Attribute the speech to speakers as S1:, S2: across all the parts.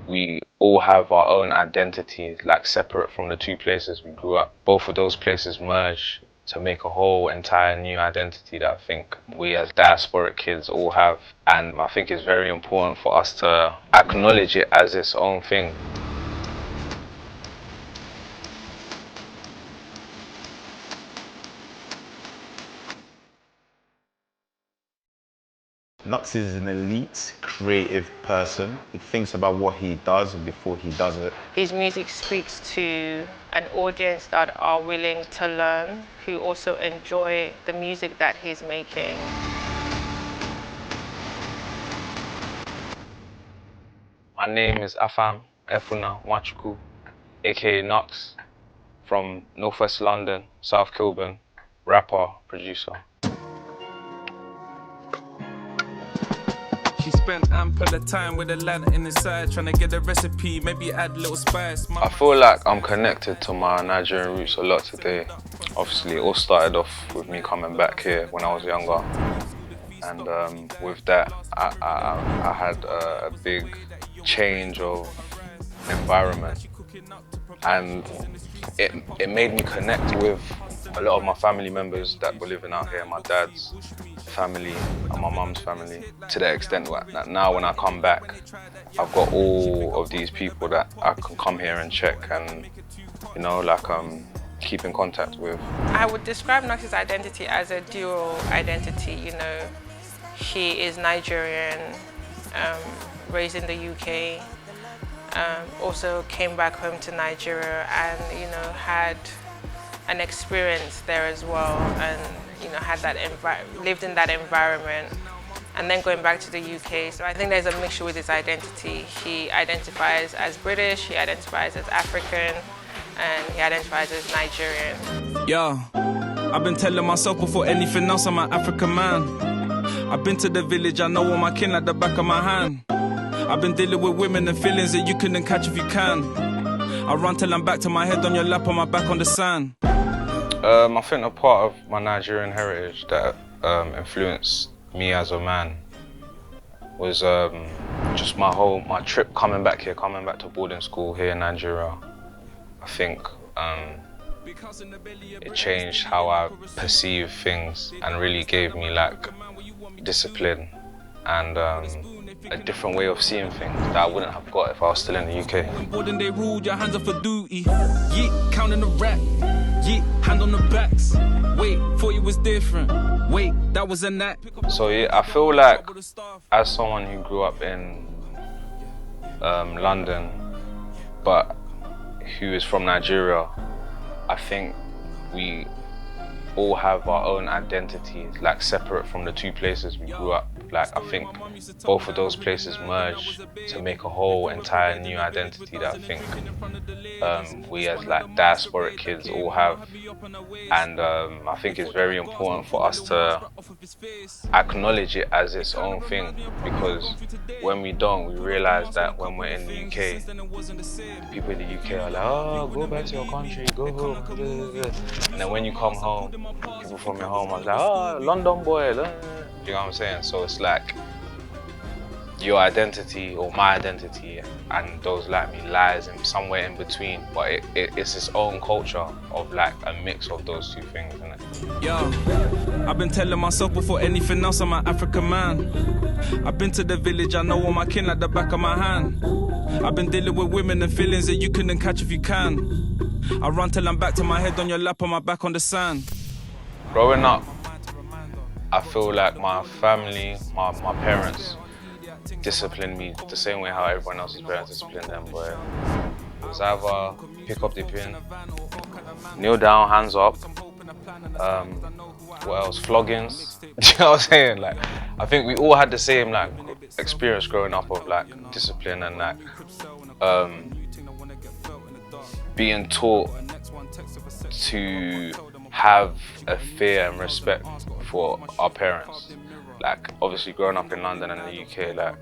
S1: we all have our own identities, like separate from the two places we grew up. Both of those places merge to make a whole entire new identity that I think we as diasporic kids all have. And I think it's very important for us to acknowledge it as its own thing.
S2: Knucks is an elite, creative person. He thinks about what he does before he does it.
S3: His music speaks to an audience that are willing to learn, who also enjoy the music that he's making.
S1: My name is Afam Efuna Wachuku, aka Knucks, from Northwest London, South Kilburn, rapper, producer.
S4: She spent ample of time with a lad in his side, trying to get a recipe, maybe add a little spice.
S1: I feel like I'm connected to my Nigerian roots a lot today. Obviously, it all started off with me coming back here when I was younger. And with that, I had a big change of environment. And it made me connect with a lot of my family members that were living out here, my dad's family and my mum's family, to the extent that now when I come back, I've got all of these people that I can come here and check and, you know, like keep in contact with.
S3: I would describe Knucks' identity as a dual identity, you know. He is Nigerian, raised in the UK, also came back home to Nigeria and, you know, had an experience there as well, and you know, had that lived in that environment, and then going back to the UK. So I think there's a mixture with his identity. He identifies as British, he identifies as African, and he identifies as Nigerian.
S4: Yeah, I've been telling myself before anything else I'm an African man. I've been to the village, I know all my kin at the back of my hand. I've been dealing with women and feelings that you couldn't catch if you can. I run till I'm back to my head on your lap, on my back on the sand.
S1: I think a part of my Nigerian heritage that influenced me as a man was just my trip coming back here, coming back to boarding school here in Nigeria. I think it changed how I perceive things and really gave me like discipline and a different way of seeing things that I wouldn't have got if I was still in the UK.
S4: Boarding they ruled, your hands up for duty. Yeah, counting the rap. Yeah, hand on the backs. Wait, thought it was different. Wait, that was a knack.
S1: So yeah, I feel like as someone who grew up in London, but who is from Nigeria, I think we all have our own identities, like separate from the two places we grew up. Like I think both of those places merge to make a whole entire new identity that I think we as like diasporic kids all have. And I think it's very important for us to acknowledge it as its own thing, because when we don't, we realize that when we're in the UK, people in the UK are like, oh, go back to your country, go home. And then when you come home, people from your home are like, oh, London boy. You know what I'm saying? So it's like your identity or my identity and those like me lies in somewhere in between, but it's its own culture of like a mix of those two things, isn't it?
S4: Yeah, I've been telling myself before anything else I'm an African man. I've been to the village, I know all my kin at the back of my hand. I've been dealing with women and feelings that you couldn't catch if you can. I run till I'm back to my head on your lap, on my back on the sand.
S1: Growing up, I feel like my family, my parents disciplined me the same way how everyone else's parents disciplined them, but it was either pick up the pin, kneel down, hands up, what else, floggings, do you know what I'm saying? Like, I think we all had the same like experience growing up of like discipline and like being taught to have a fear and respect for our parents. Like obviously growing up in London and the UK, like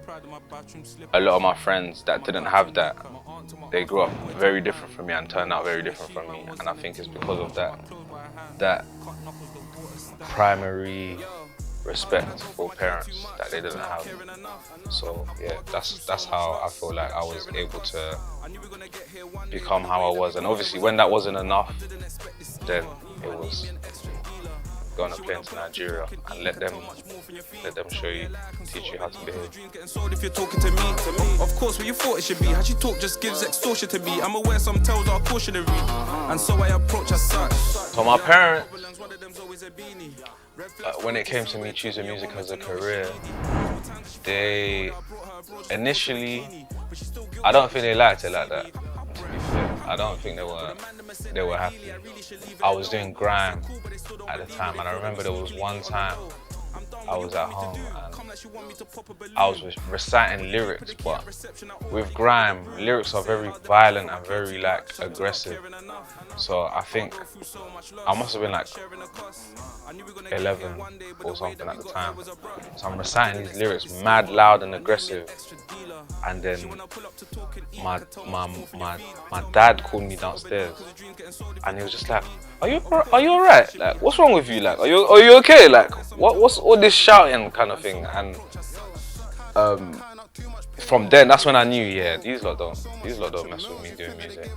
S1: a lot of my friends that didn't have that, they grew up very different from me and turned out very different from me. And I think it's because of that primary respect for parents that they didn't have. So yeah, that's how I feel like I was able to become how I was. And obviously when that wasn't enough, then it was go on a plane to Nigeria and let them show you, teach you how to behave.
S4: If you're talking to me, of course what you thought it should be. How you talk just gives extortion to me. I'm aware some tales are cautionary, and so I approach as such.
S1: So my parents, when it came to me choosing music as a career, they initially, I don't think they liked it like that, to be fair. I don't think they were happy. I was doing grime at the time, and I remember there was one time I was at home and I was reciting lyrics, but with grime, lyrics are very violent and very like aggressive. So I think I must have been like 11 or something at the time. So I'm reciting these lyrics mad loud and aggressive, and then my dad called me downstairs and he was just like, are you alright? Like, what's wrong with you? Like, are you okay? Like, what's all this shouting kind of thing? And from then, that's when I knew, yeah, these lot don't mess with me doing music.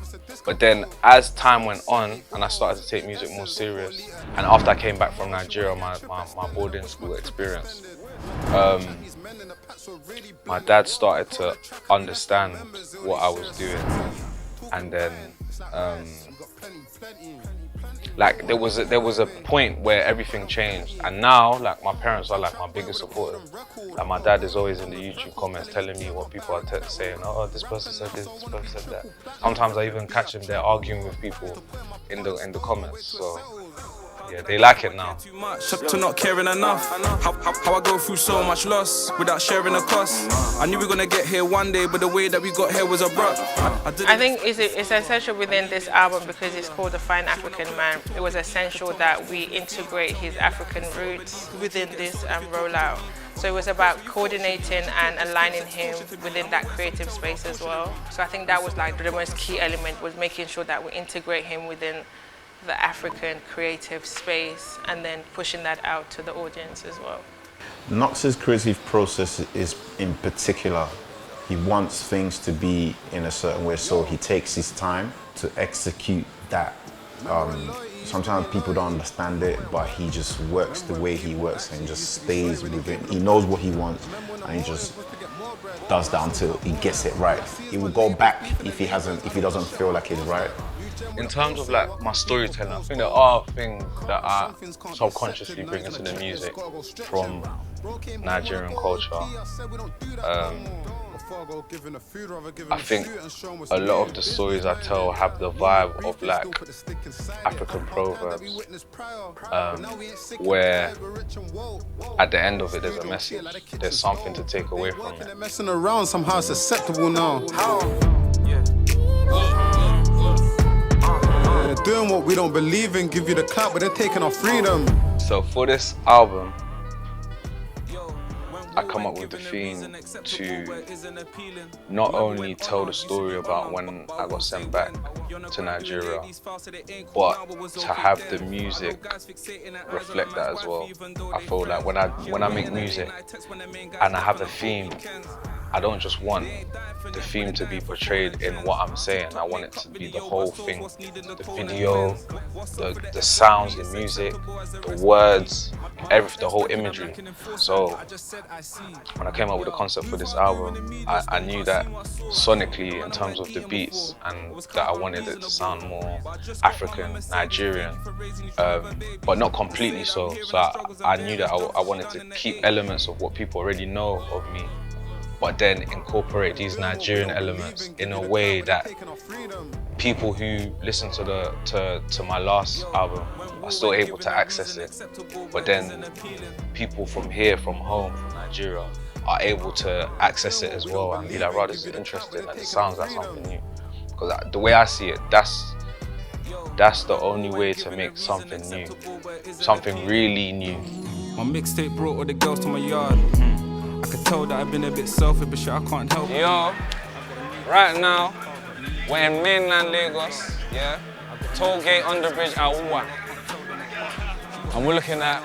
S1: But then as time went on and I started to take music more serious, and after I came back from Nigeria, my boarding school experience, my dad started to understand what I was doing. And then like there was a point where everything changed, and now like my parents are like my biggest supporters. Like my dad is always in the YouTube comments telling me what people are saying. Oh, this person said this person said that. Sometimes I even catch them there arguing with people in the comments. So yeah, they like it now.
S4: Too much to not caring enough. How I go through so much loss without sharing the cost. I knew we were gonna get here one day, but the way that we got here was abrupt.
S3: I think it's essential within this album because it's called The Fine African Man. It was essential that we integrate his African roots within this rollout. So it was about coordinating and aligning him within that creative space as well. So I think that was like the most key element, was making sure that we integrate him within the African creative space and then pushing that out to the audience as well.
S2: Knucks' creative process is in particular, he wants things to be in a certain way, so he takes his time to execute that. Sometimes people don't understand it, but he just works the way he works and just stays with it. He knows what he wants and he just does that until he gets it right. He will go back if he doesn't feel like it's right.
S1: In terms of like my storytelling, I think there are things that I subconsciously bring into the music from Nigerian culture. I think a lot of the stories I tell have the vibe of like African proverbs, where at the end of it there's a message, there's something to take away from it.
S5: Messing around somehow it's acceptable now. They're doing what we don't believe in, give you the clap, but they're taking our freedom.
S1: So for this album, I come up with the theme to not only tell the story about when I got sent back to Nigeria, but to have the music reflect that as well. I feel like when I make music and I have a theme, I don't just want the theme to be portrayed in what I'm saying. I want it to be the whole thing. The video, the sounds, the music, the words, the whole imagery. So when I came up with the concept for this album, I knew that sonically, in terms of the beats, and that I wanted it to sound more African, Nigerian, but not completely so. So I knew that I wanted to keep elements of what people already know of me, but then incorporate these Nigerian elements in a way that people who listen to my last album are still able to access it, but then people from here, from home, from Nigeria, are able to access it as well and be like, right, this is interesting and it sounds like something new. Because the way I see it, that's the only way to make something new, something really new.
S4: My mixtape brought all the girls to my yard. I could tell that I've been a bit selfish, but shit, I can't help it.
S1: Yo, right now, we're in mainland Lagos, yeah? Toll gate, underbridge, Abuja. And we're looking at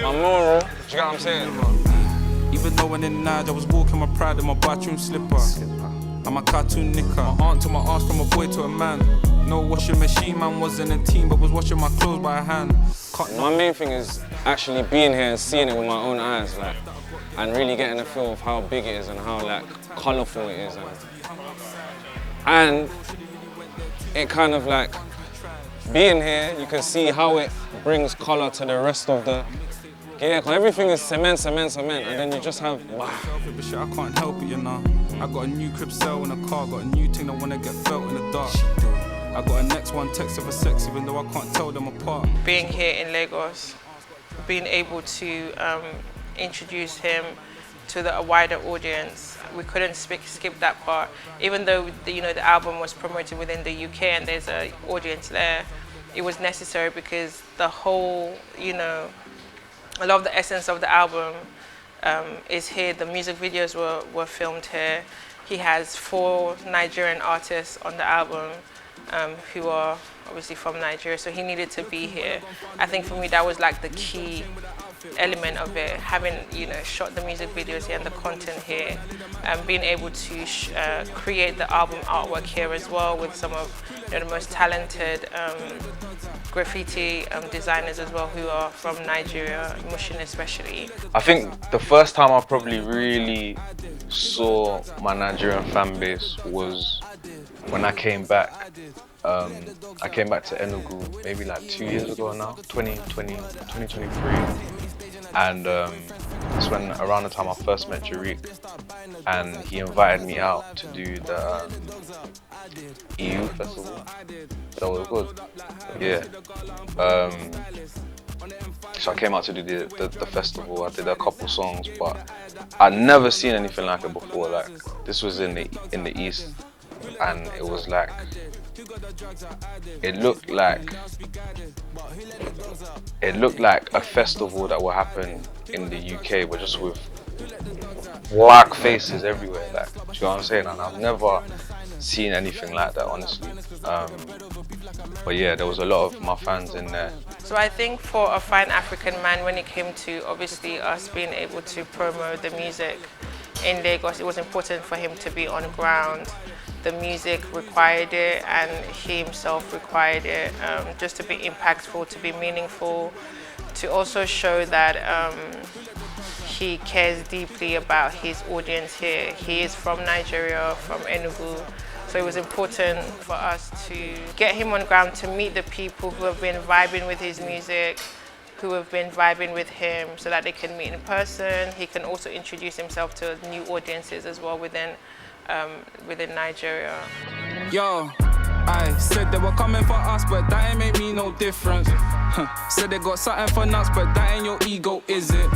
S1: My moral, do you get what I'm saying?
S4: Even though when in Niger I was walking my pride in my bathroom slipper. I'm a cartoon knicker. My aunt to my ass from a boy to a man. No washing machine, man wasn't a team, but was washing my clothes by hand.
S1: My main thing is actually being here and seeing it with my own eyes, like, and really getting a feel of how big it is and how like colourful it is, and it kind of like being here, you can see how it brings colour to the rest of the. Yeah, because everything is cement, and then you just have, wow.
S4: But shit, I can't help it, you know. I got a new crib sale in a car, got a new thing that wanna get felt in the dark. I got a next one text of a sex, even though I can't tell them apart.
S3: Being here in Lagos, being able to introduce him to a wider audience, we couldn't skip that part. Even though the album was promoted within the UK and there's an audience there, it was necessary because the whole, a lot of the essence of the album is here. The music videos were filmed here. He has 4 Nigerian artists on the album who are obviously from Nigeria, so he needed to be here. I think for me that was like the key element of it, having shot the music videos here and the content here, and being able to create the album artwork here as well with some of the most talented graffiti designers as well who are from Nigeria, Mushin especially.
S1: I think the first time I probably really saw my Nigerian fan base was when I came back. I came back to Enugu maybe like 2 years ago now, 2023. And it's when around the time I first met Tariq, and he invited me out to do the EU festival. That was good. Yeah. So I came out to do the festival. I did a couple songs, but I'd never seen anything like it before. Like, this was in the East, and it was like, it looked like a festival that will happen in the UK, but just with black faces everywhere. Like, do you know what I'm saying? And I've never seen anything like that, honestly. But yeah, there was a lot of my fans in there.
S3: So I think for a fine African man, when it came to obviously us being able to promote the music in Lagos, it was important for him to be on ground. The music required it, and he himself required it, just to be impactful, to be meaningful, to also show that he cares deeply about his audience here. He is from Nigeria, from Enugu, so it was important for us to get him on ground, to meet the people who have been vibing with his music, who have been vibing with him, so that they can meet in person. He can also introduce himself to new audiences as well within Nigeria.
S4: Yo, I said they were coming for us, but that ain't make me no difference. Said they got something for Knucks, but that ain't your ego, is it?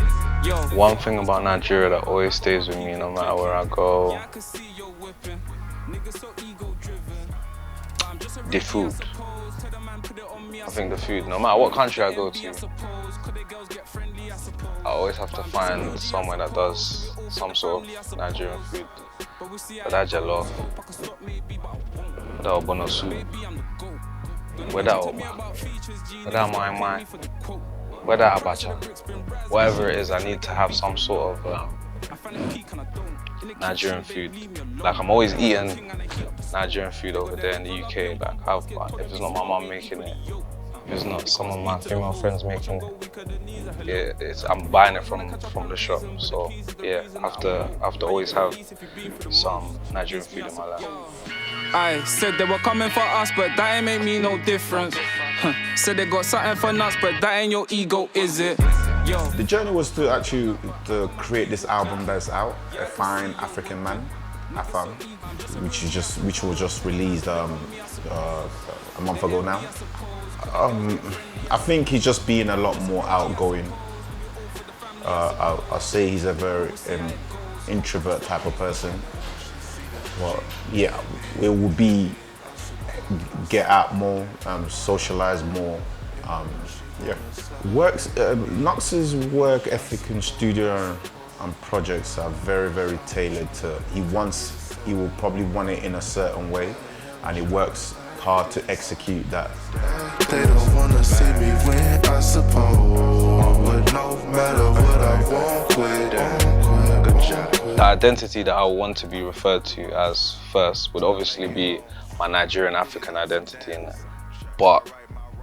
S4: Yo.
S1: One thing about Nigeria that always stays with me no matter where I go, the food. I think the food, no matter what country I go to, I always have to find somewhere that does some sort of Nigerian food. Whether jollof, whether ogbono soup, whether oma, whether mai, whether abacha, whatever it is, I need to have some sort of Nigerian food. Like, I'm always eating Nigerian food over there in the UK. Like, if it's not my mum making it, if it's not some of my female friends making it, I'm buying it from the shop. So yeah, I have to always have some Nigerian food in my life.
S4: I said they were coming for us, but that ain't make me no difference. Said they got something for Knucks, but that ain't your ego, is it? Yo.
S2: The journey was to create this album that's out, A Fine African Man, Afam, which was just released a month ago now. I think he's just being a lot more outgoing. I'll say he's a very introvert type of person. Well, yeah, it would be get out more, socialize more. Yeah, Knucks' work ethic in studio and projects are very, very tailored to. He will probably want it in a certain way, and he works hard to execute that.
S6: They don't wanna see me win, I suppose. no matter what I won't quit. Good job.
S1: The identity that I want to be referred to as first would obviously be my Nigerian African identity in it. But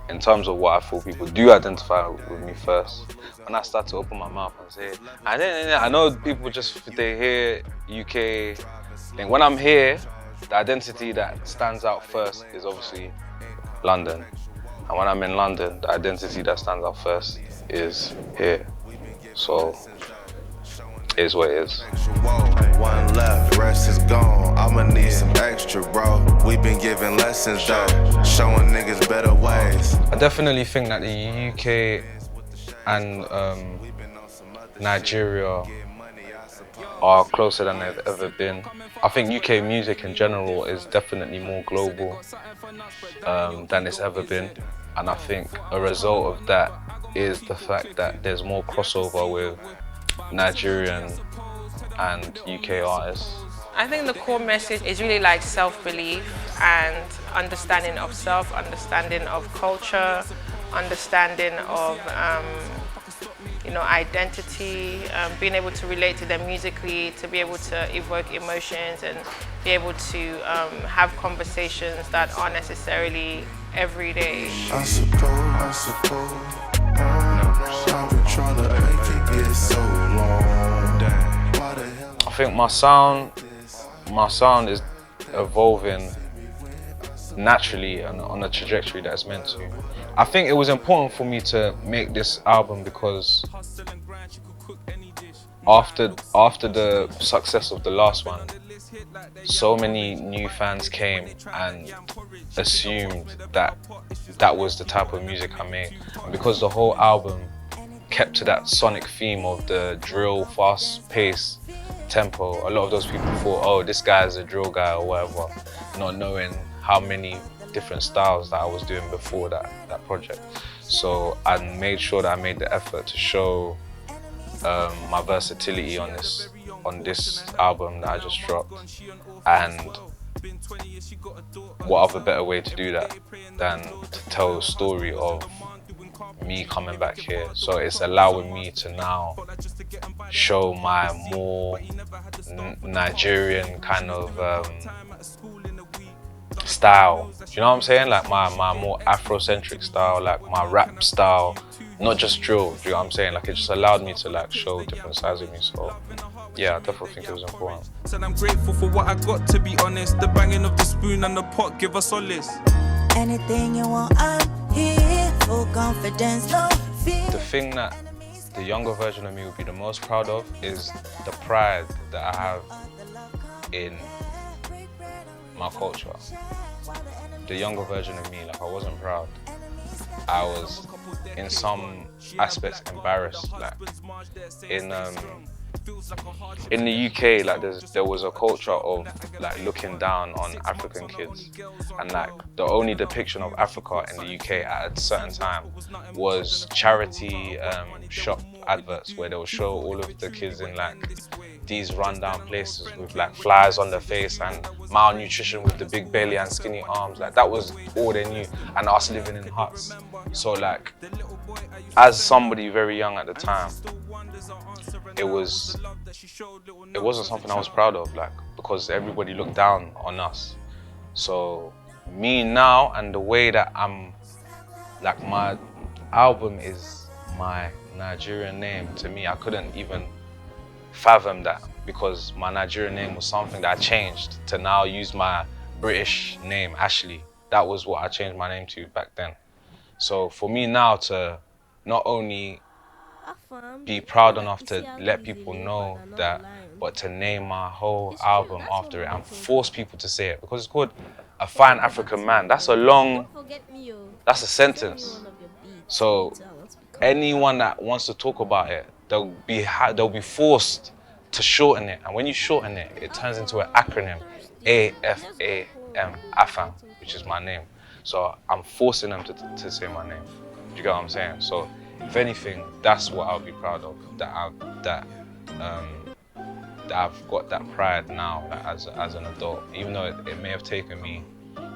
S1: in terms of what I feel people do identify with me first, when I start to open my mouth and say, I know people just, they hear UK, then when I'm here, the identity that stands out first is obviously London. And when I'm in London, the identity that stands out first is here. So, it is what it is.
S6: One left, rest is gone. I'ma need some extra, bro. We've been giving lessons though, showing niggas better ways.
S1: I definitely think that the UK and Nigeria are closer than they've ever been. I think UK music in general is definitely more global than it's ever been. And I think a result of that is the fact that there's more crossover with Nigerian and UK artists.
S3: I think the core message is really like self-belief and understanding of self, understanding of culture, understanding of identity, being able to relate to them musically, to be able to evoke emotions and be able to have conversations that aren't necessarily everyday.
S6: I suppose, I've been trying to make it get so long.
S1: I think my sound is evolving naturally and on a trajectory that it's meant to. I think it was important for me to make this album because after the success of the last one, so many new fans came and assumed that that was the type of music I made. And because the whole album kept to that sonic theme of the drill, fast-paced tempo, a lot of those people thought, oh, this guy's a drill guy or whatever, not knowing how many different styles that I was doing before that project. So I made sure that I made the effort to show my versatility on this album that I just dropped. And what other better way to do that than to tell a story of me coming back here. So it's allowing me to now show my more Nigerian kind of style. Do you know what I'm saying? Like my more Afrocentric style, like my rap style, not just drill. Do you know what I'm saying? Like it just allowed me to like show different sides of me. So yeah, I definitely think it was important.
S4: Said I'm grateful for what I got, to be honest. The banging of the spoon and the pot give us solace.
S7: Anything you want, I'm here. Full confidence, no fear.
S1: The thing that the younger version of me would be the most proud of is the pride that I have in my culture. The younger version of me, like I wasn't proud. I was in some aspects embarrassed. Like in the UK, like there was a culture of like looking down on African kids, and like the only depiction of Africa in the UK at a certain time was charity shop adverts where they would show all of the kids in like these rundown places with like flies on their face and malnutrition with the big belly and skinny arms. Like that was all they knew, and us living in huts. So like, as somebody very young at the time, it wasn't something I was proud of, like, because everybody looked down on us. So me now, and the way that I'm, like, my album is my Nigerian name. To me, I couldn't even fathom that, because my Nigerian name was something that I changed to now use my British name, Ashley. That was what I changed my name to back then. So for me now to not only be proud enough to let people know that, but to name my whole album after it and force people to say it, because it's called A Fine African Man. That's a sentence. So anyone that wants to talk about it, they'll be forced to shorten it, and when you shorten it, it turns into an acronym, AFAM, AFAM, which is my name. So I'm forcing them to say my name. Do you get what I'm saying? So if anything, that's what I'll be proud of, that I've got that pride now, like, as an adult, even though it may have taken me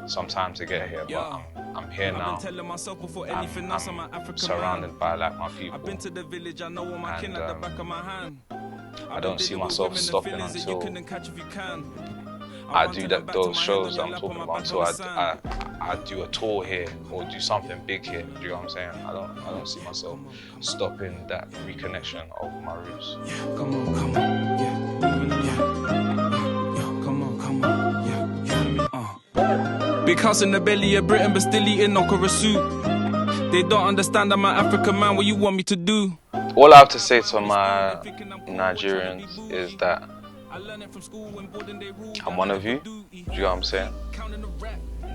S1: some time to get here, but I'm here now. I'm surrounded by like my people. And I don't see myself stopping until I do those shows I'm talking about, until I do a tour here or do something big here. Do you know what I'm saying? I don't see myself stopping that reconnection of my roots.
S4: Come on, come on, yeah, come on, yeah. Big house in the belly of Britain, but still eating okra soup. They don't understand I'm an African man. What you want me to do?
S1: All I have to say to my Nigerians is that I'm one of you. Do you know what I'm saying?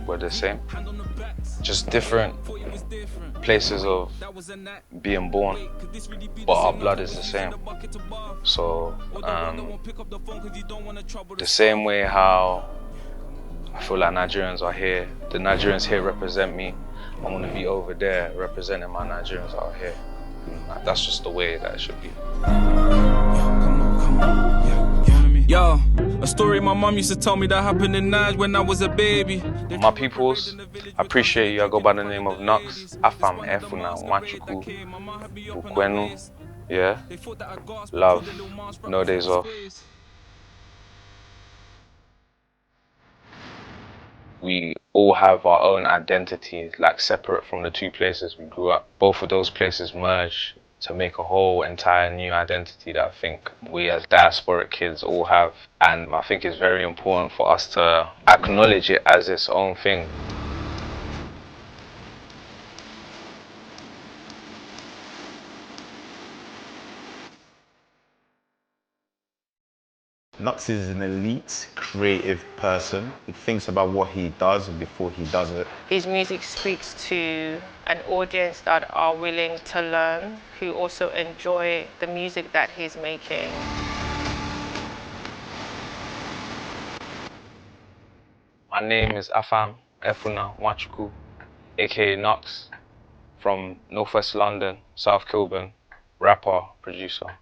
S1: We're the same. Just different places of being born, but our blood is the same. So the same way how I feel like Nigerians are here, the Nigerians here represent me. I want to be over there representing my Nigerians out here. That's just the way that it should be.
S4: Yo, a story my mum used to tell me that happened in Nige when I was a baby.
S1: My peoples, I appreciate you. I go by the name of Knucks. Afam Efuna Wachuku Ukwenu. Yeah. Love. No days off. We all have our own identities, like separate from the two places we grew up. Both of those places merge to make a whole entire new identity that I think we as diasporic kids all have. And I think it's very important for us to acknowledge it as its own thing.
S2: Knucks is an elite, creative person. He thinks about what he does before he does it.
S3: His music speaks to an audience that are willing to learn, who also enjoy the music that he's making.
S1: My name is Afam Efuna Wachuku, aka Knucks, from Northwest London, South Kilburn, rapper, producer.